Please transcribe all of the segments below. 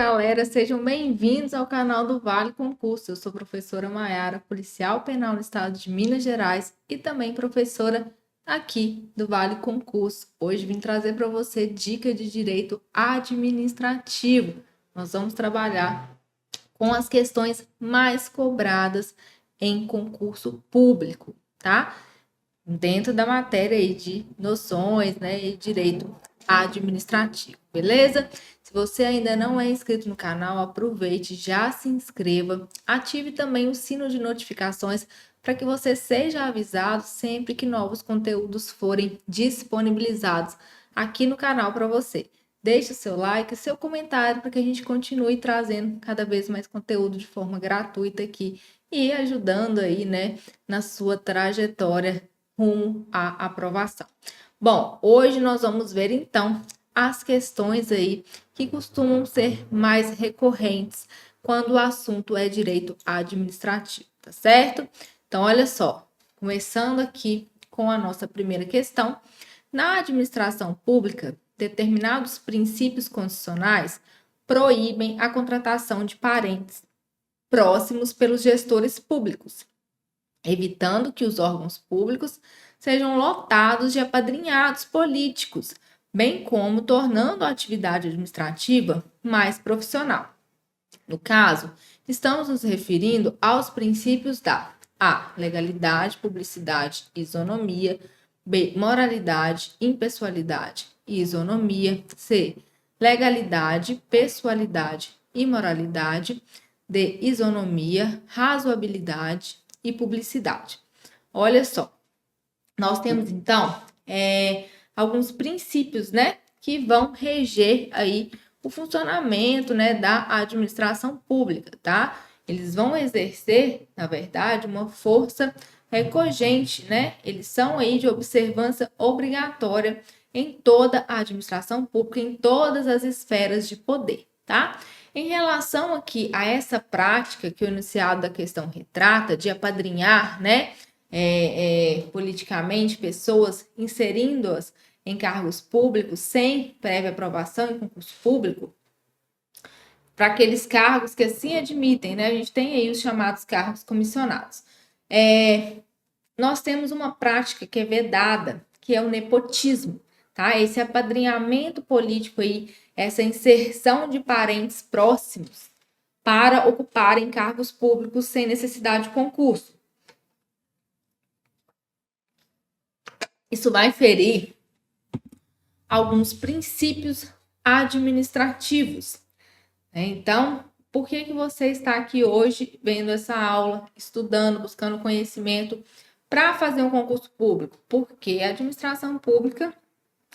galera, sejam bem-vindos ao canal do Vale Concurso. Eu sou professora Maiara, policial penal no estado de Minas Gerais e também professora aqui do Vale Concurso. Hoje vim trazer para você dica de direito administrativo. Nós vamos trabalhar com as questões mais cobradas em concurso público, tá? Dentro da matéria aí de noções, né, e direito administrativo, beleza? Se você ainda não é inscrito no canal, aproveite, já se inscreva, ative também o sino de notificações para que você seja avisado sempre que novos conteúdos forem disponibilizados aqui no canal para você. Deixe o seu like, seu comentário para que a gente continue trazendo cada vez mais conteúdo de forma gratuita aqui e ajudando aí, né, na sua trajetória rumo à aprovação. Bom, hoje nós vamos ver então as questões aí que costumam ser mais recorrentes quando o assunto é direito administrativo, tá certo? Então, olha só, começando aqui com a nossa primeira questão. Na administração pública, determinados princípios constitucionais proíbem a contratação de parentes próximos pelos gestores públicos, evitando que os órgãos públicos sejam lotados de apadrinhados políticos, bem como tornando a atividade administrativa mais profissional. No caso, estamos nos referindo aos princípios da A. Legalidade, publicidade e isonomia. B. Moralidade, impessoalidade e isonomia. C. Legalidade, pessoalidade e moralidade. D. Isonomia, razoabilidade e publicidade. Olha só, nós temos então alguns princípios, né, que vão reger aí o funcionamento, né, da administração pública, tá? Eles vão exercer, na verdade, uma força cogente, né? Eles são aí de observância obrigatória em toda a administração pública, em todas as esferas de poder, tá? Em relação aqui a essa prática que o enunciado da questão retrata, de apadrinhar, né, politicamente pessoas, inserindo-as em cargos públicos sem prévia aprovação em concurso público, para aqueles cargos que assim admitem, né? A gente tem aí os chamados cargos comissionados. Nós temos uma prática que é vedada, que é o nepotismo, tá? Esse apadrinhamento político aí, essa inserção de parentes próximos para ocuparem cargos públicos sem necessidade de concurso. Isso vai ferir alguns princípios administrativos, né? Então, por que você está aqui hoje vendo essa aula, estudando, buscando conhecimento para fazer um concurso público? Porque a administração pública,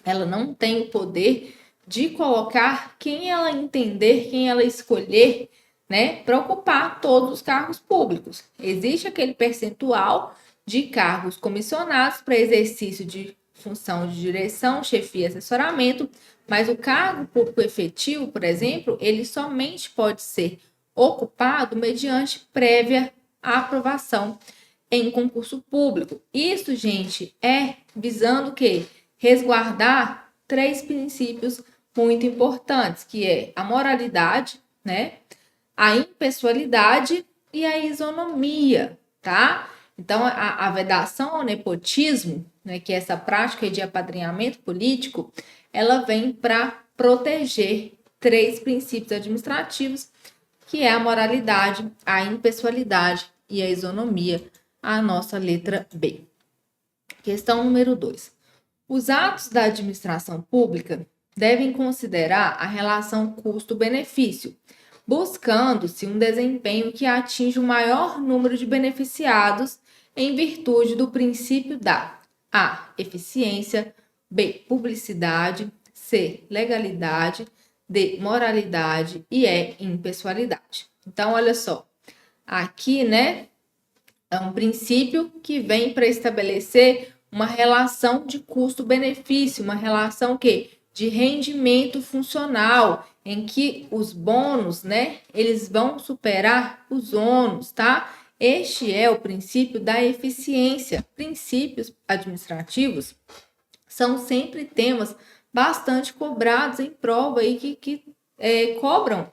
ela não tem o poder de colocar quem ela entender, quem ela escolher, né, para ocupar todos os cargos públicos. Existe aquele percentual de cargos comissionados para exercício de função de direção, chefia e assessoramento, mas o cargo público efetivo, por exemplo, ele somente pode ser ocupado mediante prévia aprovação em concurso público. Isso, gente, visando o quê? Resguardar 3 princípios muito importantes, que é a moralidade, né? A impessoalidade e a isonomia, tá? Então, a vedação ao nepotismo, né, que é essa prática de apadrinhamento político, ela vem para proteger 3 princípios administrativos, que é a moralidade, a impessoalidade e a isonomia, a nossa letra B. Questão número 2. Os atos da administração pública devem considerar a relação custo-benefício, buscando-se um desempenho que atinja o maior número de beneficiados em virtude do princípio da A. Eficiência, B. Publicidade, C. Legalidade, D. Moralidade e E. Impessoalidade. Então, olha só, aqui, né, é um princípio que vem para estabelecer uma relação de custo-benefício, uma relação de rendimento funcional, em que os bônus, né, eles vão superar os ônus, tá? Este é o princípio da eficiência. Princípios administrativos são sempre temas bastante cobrados em prova e que cobram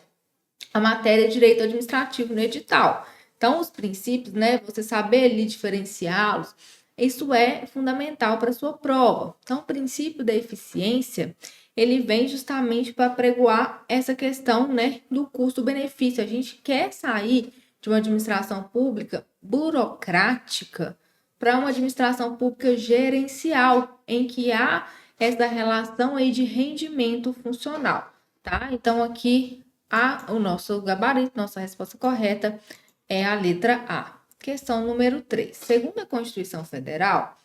a matéria de direito administrativo no edital. Então, os princípios, né, você saber ali diferenciá-los, isso é fundamental para a sua prova. Então, o princípio da eficiência, ele vem justamente para apregoar essa questão, né, do custo-benefício. A gente quer sair de uma administração pública burocrática para uma administração pública gerencial, em que há essa relação aí de rendimento funcional, tá? Então, aqui o nosso gabarito, nossa resposta correta é a letra A. Questão número 3. Segundo a Constituição Federal,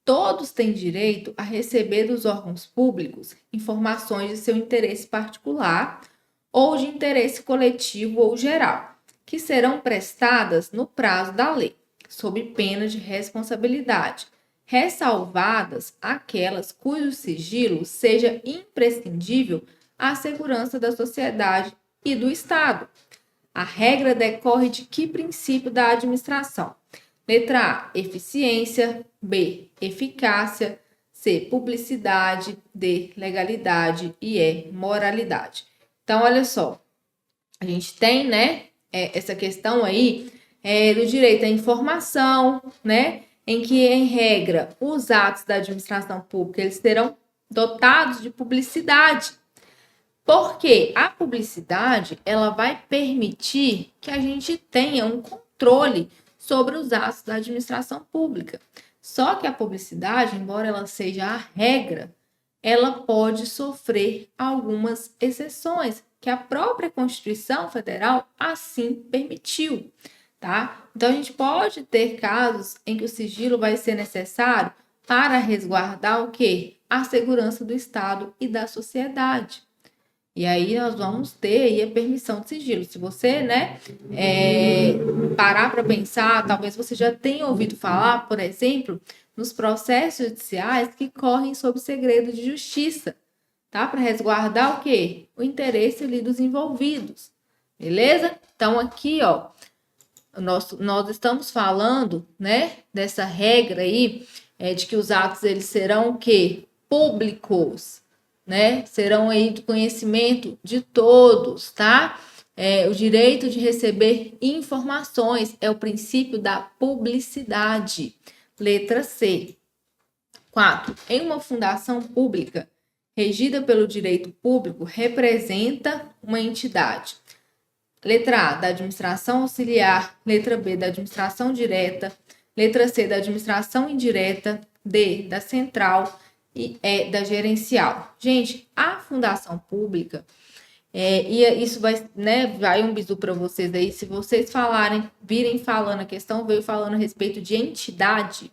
todos têm direito a receber dos órgãos públicos informações de seu interesse particular ou de interesse coletivo ou geral, que serão prestadas no prazo da lei, sob pena de responsabilidade, ressalvadas aquelas cujo sigilo seja imprescindível à segurança da sociedade e do Estado. A regra decorre de que princípio da administração? Letra A, eficiência. B, eficácia. C, publicidade. D, legalidade. E E, moralidade. Então, olha só. A gente tem, né, essa questão aí do direito à informação, né, em que, em regra, os atos da administração pública, eles serão dotados de publicidade. Porque a publicidade, ela vai permitir que a gente tenha um controle sobre os atos da administração pública. Só que a publicidade, embora ela seja a regra, ela pode sofrer algumas exceções, que a própria Constituição Federal assim permitiu, tá? Então, a gente pode ter casos em que o sigilo vai ser necessário para resguardar o quê? A segurança do Estado e da sociedade. E aí nós vamos ter aí a permissão de sigilo. Se você, né, parar para pensar, talvez você já tenha ouvido falar, por exemplo, nos processos judiciais que correm sob segredo de justiça, tá? Para resguardar o quê? O interesse ali dos envolvidos, beleza? Então aqui, ó, nós estamos falando, né, dessa regra aí, de que os atos eles serão o quê? Públicos, né? Serão aí do conhecimento de todos, tá? O direito de receber informações é o princípio da publicidade. Letra C. 4. Em uma fundação pública regida pelo direito público, representa uma entidade. Letra A, da administração auxiliar. Letra B, da administração direta. Letra C, da administração indireta. D, da central. E E, da gerencial. Gente, a fundação pública, e isso vai, né, vai um bizu para vocês aí, se vocês virem falando, a questão veio falando a respeito de entidade,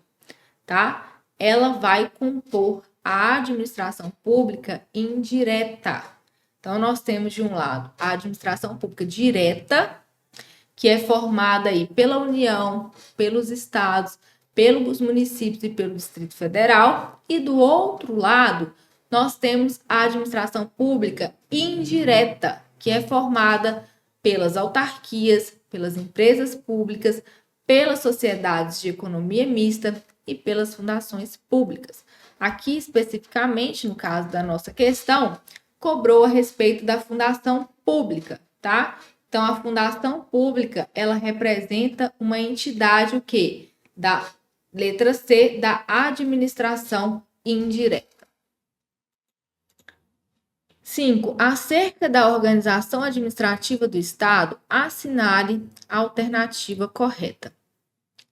tá? Ela vai compor a administração pública indireta. Então, nós temos, de um lado, a administração pública direta, que é formada aí pela União, pelos estados, pelos municípios e pelo Distrito Federal. E, do outro lado, nós temos a administração pública indireta, que é formada pelas autarquias, pelas empresas públicas, pelas sociedades de economia mista e pelas fundações públicas. Aqui, especificamente, no caso da nossa questão, cobrou a respeito da fundação pública, tá? Então, a fundação pública, ela representa uma entidade, o quê? Da letra C, da administração indireta. 5. Acerca da organização administrativa do Estado, assinale a alternativa correta.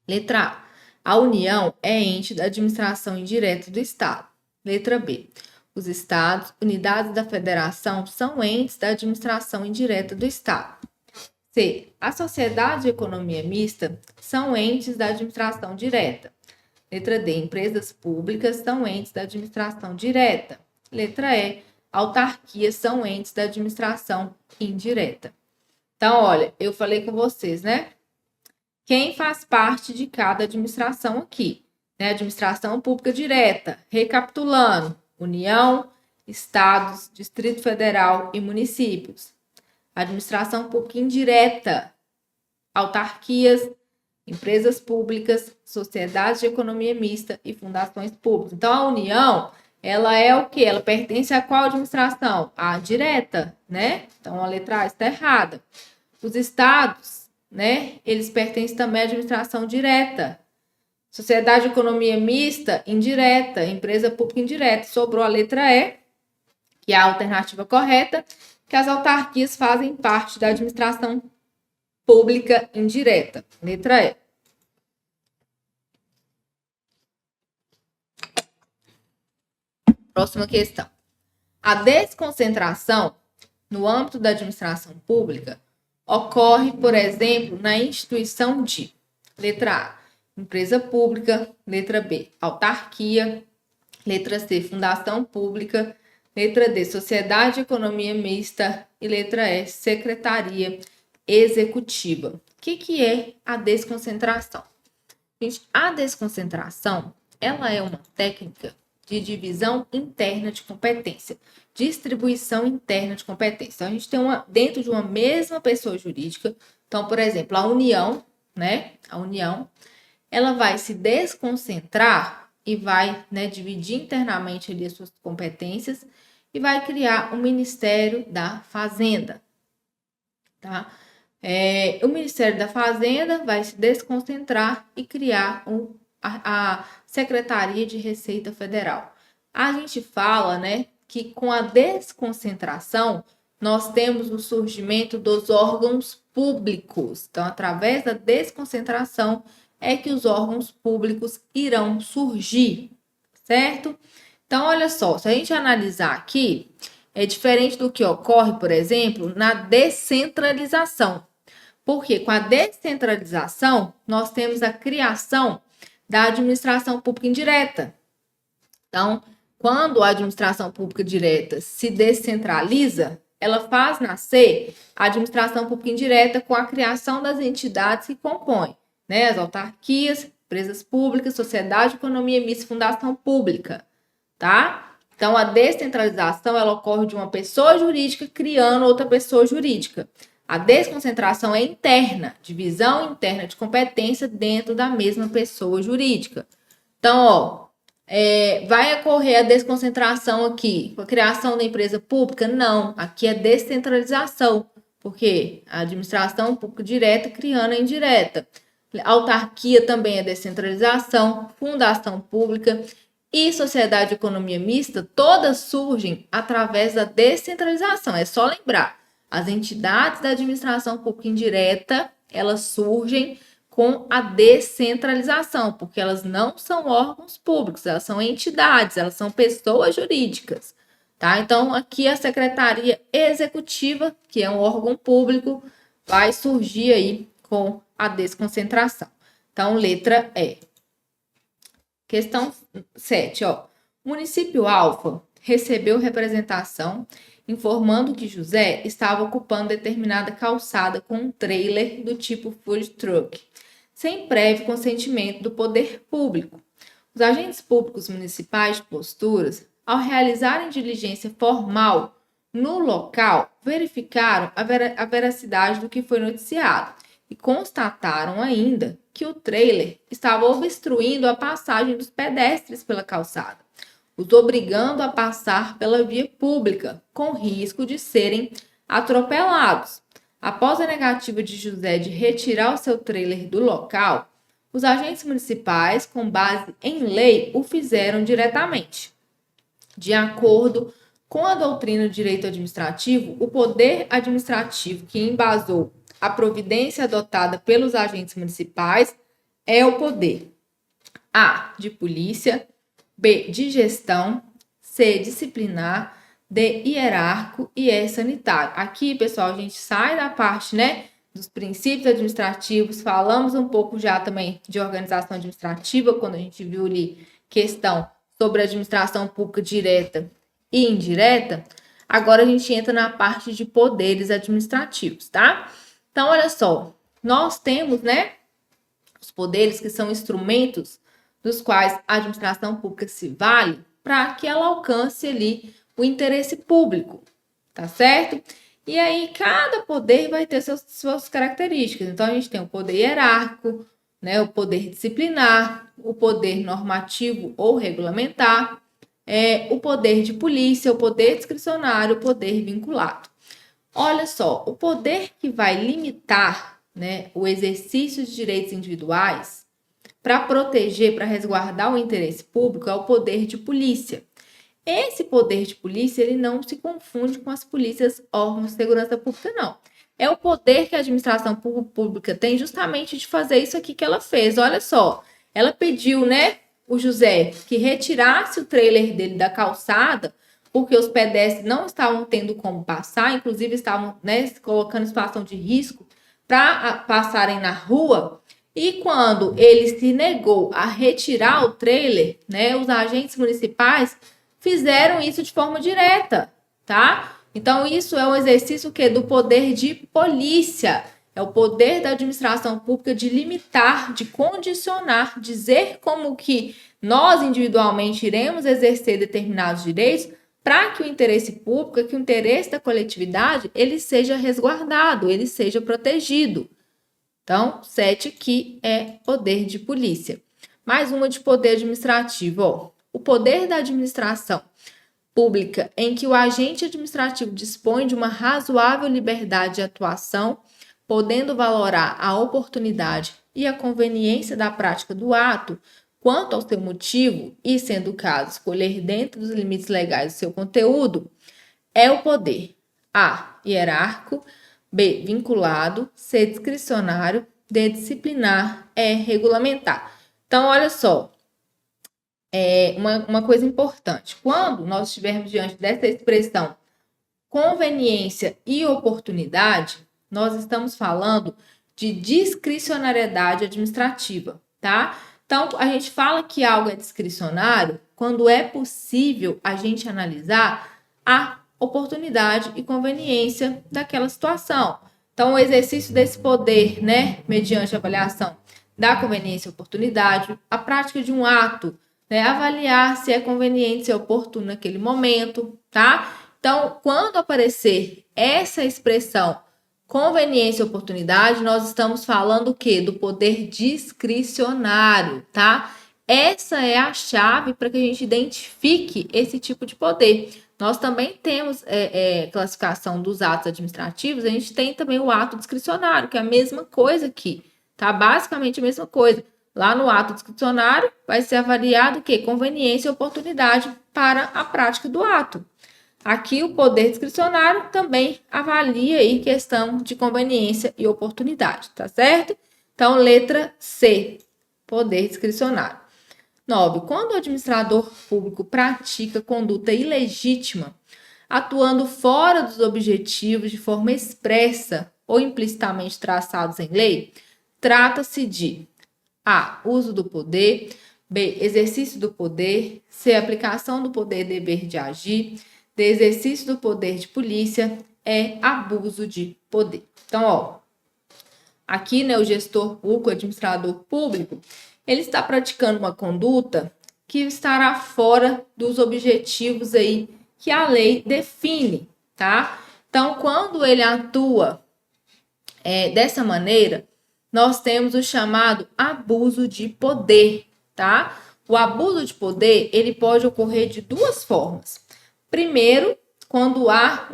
Letra A. A União é ente da administração indireta do Estado. Letra B. Os Estados, unidades da Federação, são entes da administração indireta do Estado. C. A sociedade de economia mista são entes da administração direta. Letra D. Empresas públicas são entes da administração direta. Letra E. Autarquias são entes da administração indireta. Então, olha, eu falei com vocês, né? Quem faz parte de cada administração aqui? Né? Administração pública direta. Recapitulando: União, Estados, Distrito Federal e municípios. Administração pública indireta: autarquias, empresas públicas, sociedades de economia mista e fundações públicas. Então, a União, ela é o quê? Ela pertence a qual administração? A direta, né? Então, a letra A está errada. Os estados, né, eles pertencem também à administração direta. Sociedade de economia mista, indireta. Empresa pública indireta. Sobrou a letra E, que é a alternativa correta, que as autarquias fazem parte da administração pública indireta. Letra E. Próxima questão. A desconcentração no âmbito da administração pública ocorre, por exemplo, na instituição de letra A, empresa pública, letra B, autarquia, letra C, fundação pública, letra D, sociedade de economia mista e letra E, secretaria executiva. O que é a desconcentração? Gente, a desconcentração, ela é uma técnica de divisão interna de competência, distribuição interna de competência. Então, a gente tem dentro de uma mesma pessoa jurídica, então, por exemplo, a União, né? A União, ela vai se desconcentrar e vai, né, dividir internamente ali as suas competências e vai criar o Ministério da Fazenda, tá? O Ministério da Fazenda vai se desconcentrar e criar a Secretaria de Receita Federal. A gente fala, né, que com a desconcentração nós temos o surgimento dos órgãos públicos. Então, através da desconcentração é que os órgãos públicos irão surgir, certo? Então, olha só, se a gente analisar aqui, é diferente do que ocorre, por exemplo, na descentralização. Porque com a descentralização, nós temos a criação da administração pública indireta. Então, quando a administração pública direta se descentraliza, ela faz nascer a administração pública indireta com a criação das entidades que compõem, né, as autarquias, empresas públicas, sociedade de economia mista e fundação pública, tá? Então, a descentralização, ela ocorre de uma pessoa jurídica criando outra pessoa jurídica. A desconcentração é interna, divisão interna de competência dentro da mesma pessoa jurídica. Então, vai ocorrer a desconcentração aqui com a criação da empresa pública? Não, aqui é descentralização, porque a administração pública direta criando a indireta. Autarquia também é descentralização, fundação pública e sociedade de economia mista, todas surgem através da descentralização. É só lembrar, as entidades da administração pública indireta, elas surgem com a descentralização, porque elas não são órgãos públicos, elas são entidades, elas são pessoas jurídicas, tá? Então, aqui a Secretaria Executiva, que é um órgão público, vai surgir aí com a desconcentração. Então, letra E. Questão 7, ó. O município Alfa recebeu representação informando que José estava ocupando determinada calçada com um trailer do tipo food truck, sem prévio consentimento do poder público. Os agentes públicos municipais de posturas, ao realizarem diligência formal no local, verificaram a veracidade do que foi noticiado e constataram ainda que o trailer estava obstruindo a passagem dos pedestres pela calçada, os obrigando a passar pela via pública, com risco de serem atropelados. Após a negativa de José de retirar o seu trailer do local, os agentes municipais, com base em lei, o fizeram diretamente. De acordo com a doutrina do direito administrativo, o poder administrativo que embasou a providência adotada pelos agentes municipais é o poder A, de polícia, B, de gestão, C, disciplinar, D, hierárquico e E, sanitário. Aqui, pessoal, a gente sai da parte, né, dos princípios administrativos, falamos um pouco já também de organização administrativa, quando a gente viu ali questão sobre administração pública direta e indireta. Agora a gente entra na parte de poderes administrativos, tá? Então, olha só, nós temos, né, os poderes que são instrumentos dos quais a administração pública se vale para que ela alcance ali o interesse público, tá certo? E aí, cada poder vai ter suas características. Então, a gente tem o poder hierárquico, né, o poder disciplinar, o poder normativo ou regulamentar, o poder de polícia, o poder discricionário, o poder vinculado. Olha só, o poder que vai limitar, né, o exercício de direitos individuais para proteger, para resguardar o interesse público é o poder de polícia. Esse poder de polícia, ele não se confunde com as polícias, órgãos de segurança pública, não. É o poder que a administração pública tem justamente de fazer isso aqui que ela fez. Olha só, ela pediu, né, o José que retirasse o trailer dele da calçada, porque os pedestres não estavam tendo como passar, inclusive estavam, né, se colocando em situação de risco para passarem na rua. E quando ele se negou a retirar o trailer, né, os agentes municipais fizeram isso de forma direta, tá? Então, isso é um exercício que do poder de polícia. É o poder da administração pública de limitar, de condicionar, dizer como que nós individualmente iremos exercer determinados direitos para que o interesse público, que o interesse da coletividade, ele seja resguardado, ele seja protegido. Então, 7 aqui é poder de polícia. Mais uma de poder administrativo, ó. O poder da administração pública em que o agente administrativo dispõe de uma razoável liberdade de atuação, podendo valorar a oportunidade e a conveniência da prática do ato, quanto ao seu motivo e, sendo o caso, escolher dentro dos limites legais do seu conteúdo, é o poder A, hierárquico, B, vinculado, C, discricionário, D, disciplinar, E, regulamentar. Então, olha só, uma coisa importante. Quando nós estivermos diante dessa expressão conveniência e oportunidade, nós estamos falando de discricionariedade administrativa, tá? Então, a gente fala que algo é discricionário quando é possível a gente analisar a oportunidade e conveniência daquela situação. Então, o exercício desse poder, né, mediante a avaliação da conveniência e oportunidade, a prática de um ato, né, avaliar se é conveniente, se é oportuno naquele momento, tá? Então, quando aparecer essa expressão conveniência e oportunidade, nós estamos falando o quê? Do poder discricionário, tá? Essa é a chave para que a gente identifique esse tipo de poder. Nós também temos classificação dos atos administrativos, a gente tem também o ato discricionário, que é a mesma coisa aqui, tá? Basicamente a mesma coisa. Lá no ato discricionário vai ser avaliado o quê? Conveniência e oportunidade para a prática do ato. Aqui o poder discricionário também avalia aí questão de conveniência e oportunidade, tá certo? Então, letra C, poder discricionário. 9. Quando o administrador público pratica conduta ilegítima, atuando fora dos objetivos de forma expressa ou implicitamente traçados em lei, trata-se de A, uso do poder, B, exercício do poder, C, aplicação do poder e dever de agir, D, exercício do poder de polícia, E, abuso de poder. Então, ó, aqui, né, o gestor público, o administrador público, ele está praticando uma conduta que estará fora dos objetivos aí que a lei define, tá? Então, quando ele atua dessa maneira, nós temos o chamado abuso de poder, tá? O abuso de poder, ele pode ocorrer de duas formas. Primeiro, quando há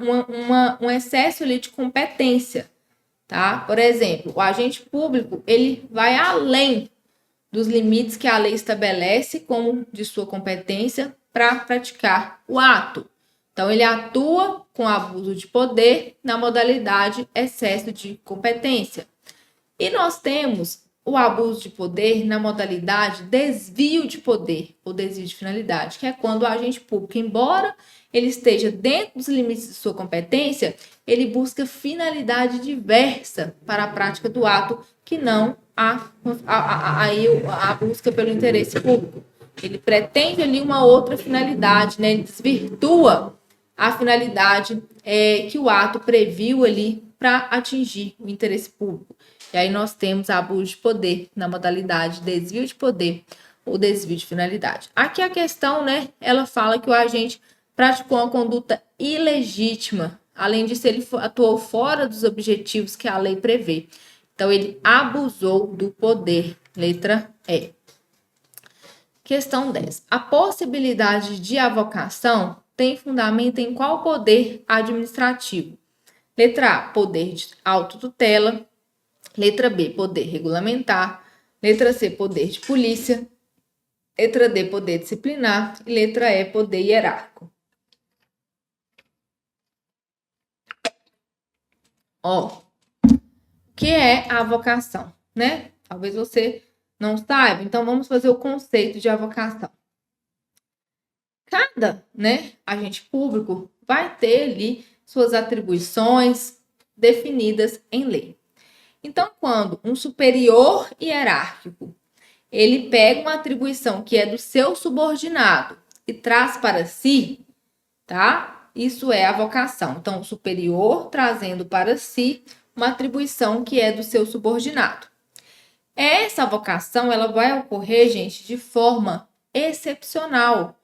um excesso ali de competência, tá? Por exemplo, o agente público, ele vai além dos limites que a lei estabelece como de sua competência para praticar o ato. Então, ele atua com abuso de poder na modalidade excesso de competência. E nós temos o abuso de poder na modalidade desvio de poder ou desvio de finalidade, que é quando o agente público, embora ele esteja dentro dos limites de sua competência, ele busca finalidade diversa para a prática do ato, que não a busca pelo interesse público. Ele pretende ali uma outra finalidade, né? Ele desvirtua a finalidade que o ato previu ali para atingir o interesse público. E aí nós temos abuso de poder na modalidade desvio de poder ou desvio de finalidade. Aqui a questão, né? Ela fala que o agente praticou uma conduta ilegítima. Além disso, ele atuou fora dos objetivos que a lei prevê. Então, ele abusou do poder. Letra E. Questão 10. A possibilidade de avocação tem fundamento em qual poder administrativo? Letra A, poder de autotutela. Letra B, poder regulamentar. Letra C, poder de polícia. Letra D, poder disciplinar. E letra E, poder hierárquico. Ó, o que é a avocação, né? Talvez você não saiba, então vamos fazer o conceito de avocação. Cada, agente público vai ter ali suas atribuições definidas em lei. Então, quando um superior hierárquico, ele pega uma atribuição que é do seu subordinado e traz para si, tá? Isso é avocação. Então, o superior trazendo para si uma atribuição que é do seu subordinado. Essa avocação, ela vai ocorrer, gente, de forma excepcional,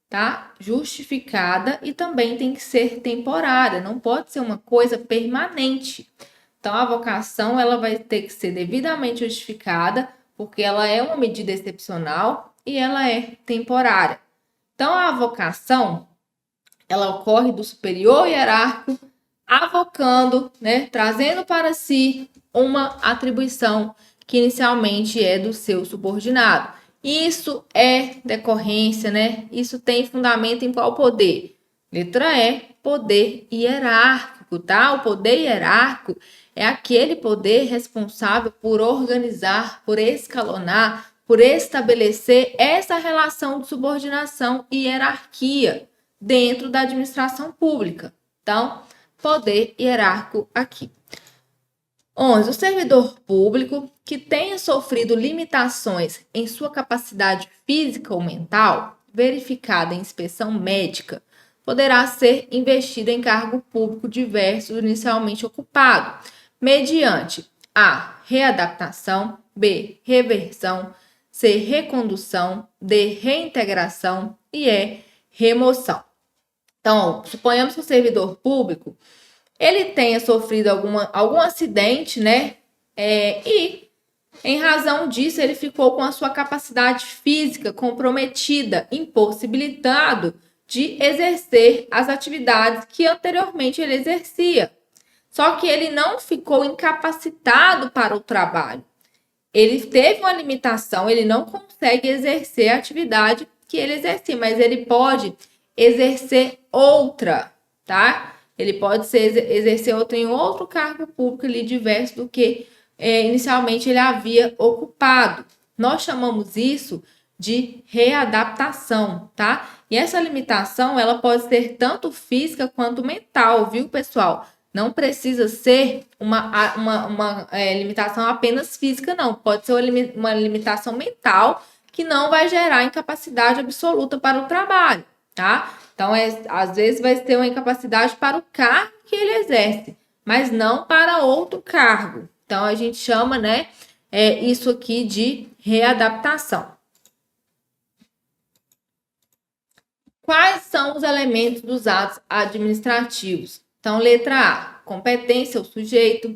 tá? Justificada e também tem que ser temporária, não pode ser uma coisa permanente. Então, a avocação, ela vai ter que ser devidamente justificada, porque ela é uma medida excepcional e ela é temporária. Então, a avocação, ela ocorre do superior hierárquico avocando, trazendo para si uma atribuição que inicialmente é do seu subordinado. Isso é decorrência, Isso tem fundamento em qual poder? Letra E, poder hierárquico, tá? O poder hierárquico é aquele poder responsável por organizar, por escalonar, por estabelecer essa relação de subordinação e hierarquia dentro da administração pública. Então, poder hierárquico aqui. 11. O servidor público que tenha sofrido limitações em sua capacidade física ou mental, verificada em inspeção médica, poderá ser investido em cargo público diverso do inicialmente ocupado, mediante A. Readaptação, B. Reversão, C. Recondução, D. Reintegração e E. Remoção. Então, suponhamos que o servidor público ele tenha sofrido algum acidente, e em razão disso ele ficou com a sua capacidade física comprometida, impossibilitado de exercer as atividades que anteriormente ele exercia. Só que ele não ficou incapacitado para o trabalho. Ele teve uma limitação, ele não consegue exercer a atividade que ele exercia, mas ele pode exercer outra, tá? Ele pode exercer outra em outro cargo público ali diverso do que inicialmente ele havia ocupado. Nós chamamos isso de readaptação, tá? E essa limitação, ela pode ser tanto física quanto mental, viu, pessoal? Não precisa ser uma limitação apenas física, não. Pode ser uma limitação mental que não vai gerar incapacidade absoluta para o trabalho, tá? Então, às vezes vai ter uma incapacidade para o cargo que ele exerce, mas não para outro cargo. Então, a gente chama, isso aqui de readaptação. Quais são os elementos dos atos administrativos? Então, letra A, competência ou sujeito,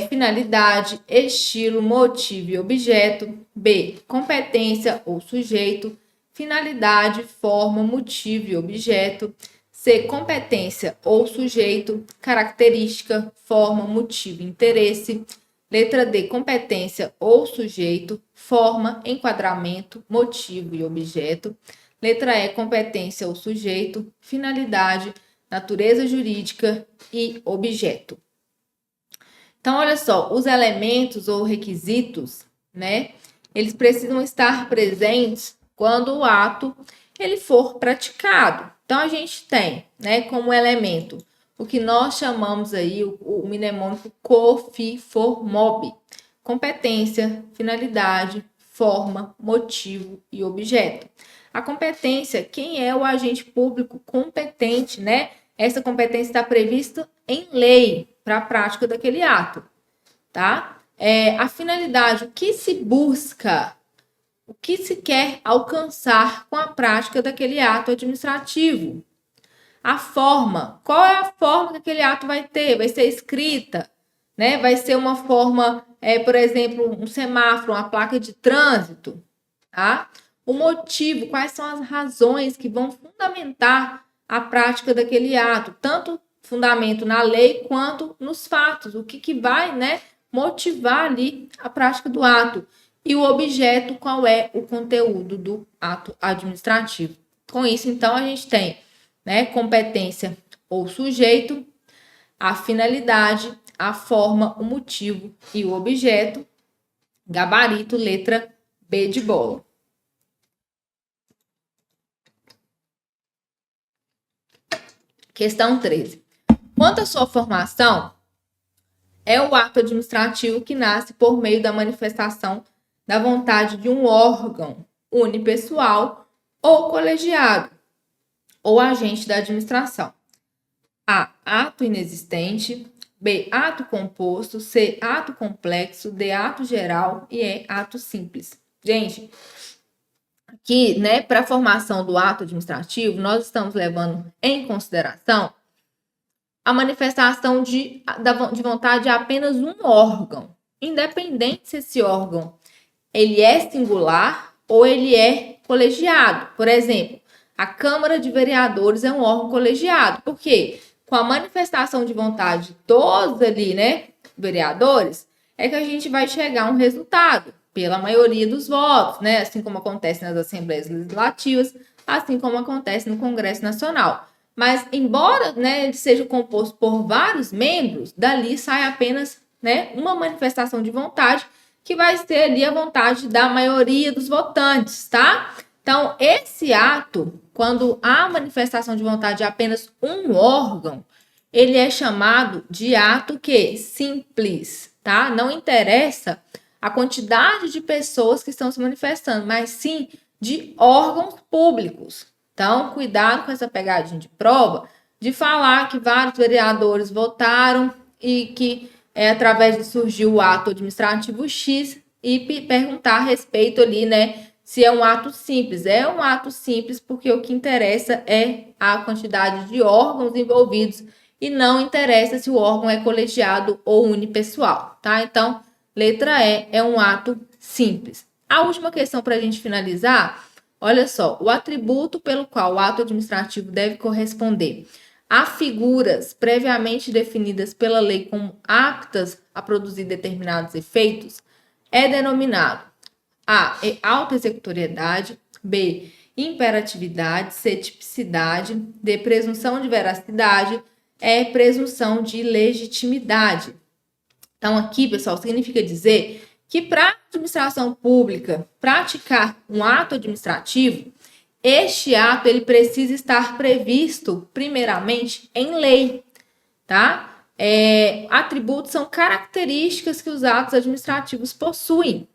finalidade, estilo, motivo e objeto. B, competência ou sujeito, finalidade, forma, motivo e objeto. C, competência ou sujeito, característica, forma, motivo e interesse. Letra D, competência ou sujeito, forma, enquadramento, motivo e objeto. Letra E, competência ou sujeito, finalidade, natureza jurídica e objeto. Então, olha só, os elementos ou requisitos, eles precisam estar presentes quando o ato ele for praticado. Então, a gente tem, como elemento o que nós chamamos aí o mnemônico COFIFORMOB. Competência, finalidade, forma, motivo e objeto. A competência, quem é o agente público competente, Essa competência está prevista em lei para a prática daquele ato, tá? A finalidade, o que se busca, o que se quer alcançar com a prática daquele ato administrativo. A forma, qual é a forma que aquele ato vai ter? Vai ser escrita, Vai ser uma forma, por exemplo, um semáforo, uma placa de trânsito, tá? O motivo, quais são as razões que vão fundamentar a prática daquele ato, tanto fundamento na lei quanto nos fatos, o que vai, né, motivar ali a prática do ato. E o objeto, qual é o conteúdo do ato administrativo. Com isso, então, a gente tem, né, competência ou sujeito, a finalidade, a forma, o motivo e o objeto. Gabarito, letra B de bola. Questão 13. Quanto à sua formação, é o ato administrativo que nasce por meio da manifestação da vontade de um órgão unipessoal ou colegiado, ou agente da administração. A. Ato inexistente. B. Ato composto. C. Ato complexo. D. Ato geral. E E. Ato simples. Gente, aqui, né, para a formação do ato administrativo, nós estamos levando em consideração a manifestação de vontade de apenas um órgão, independente se esse órgão ele é singular ou ele é colegiado. Por exemplo, a Câmara de Vereadores é um órgão colegiado. Por quê? Com a manifestação de vontade de todos ali, né, vereadores, é que a gente vai chegar a um resultado, pela maioria dos votos, né, assim como acontece nas Assembleias Legislativas, assim como acontece no Congresso Nacional. Mas, embora, né, ele seja composto por vários membros, dali sai apenas, né, uma manifestação de vontade, que vai ser ali a vontade da maioria dos votantes, tá? Então, esse ato, quando há manifestação de vontade de apenas um órgão, ele é chamado de ato que simples, tá? Não interessa a quantidade de pessoas que estão se manifestando, mas sim de órgãos públicos. Então, cuidado com essa pegadinha de prova de falar que vários vereadores votaram e que através de surgiu o ato administrativo X e perguntar a respeito ali, né, se é um ato simples. É um ato simples porque o que interessa é a quantidade de órgãos envolvidos e não interessa se o órgão é colegiado ou unipessoal, tá? Então, letra E é um ato simples. A última questão para a gente finalizar, olha só, o atributo pelo qual o ato administrativo deve corresponder a figuras previamente definidas pela lei como aptas a produzir determinados efeitos é denominado A. Autoexecutoriedade. B. Imperatividade. C. Tipicidade. D. Presunção de veracidade. E. Presunção de legitimidade. Então, aqui, pessoal, significa dizer que para a administração pública praticar um ato administrativo, este ato ele precisa estar previsto, primeiramente, em lei, tá? Atributos são características que os atos administrativos possuem.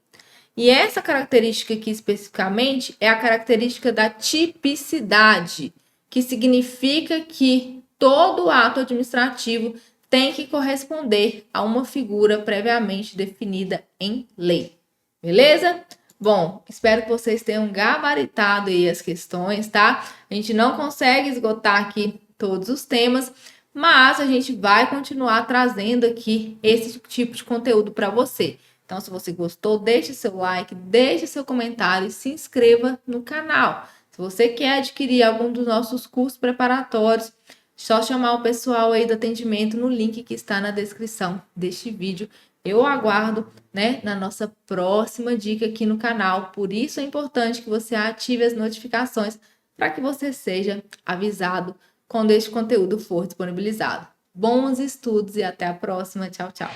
E essa característica aqui especificamente é a característica da tipicidade, que significa que todo ato administrativo tem que corresponder a uma figura previamente definida em lei. Beleza? Bom, espero que vocês tenham gabaritado aí as questões, tá? A gente não consegue esgotar aqui todos os temas, mas a gente vai continuar trazendo aqui esse tipo de conteúdo para você. Então, se você gostou, deixe seu like, deixe seu comentário e se inscreva no canal. Se você quer adquirir algum dos nossos cursos preparatórios, só chamar o pessoal aí do atendimento no link que está na descrição deste vídeo. Eu aguardo, né, na nossa próxima dica aqui no canal. Por isso é importante que você ative as notificações para que você seja avisado quando este conteúdo for disponibilizado. Bons estudos e até a próxima. Tchau, tchau.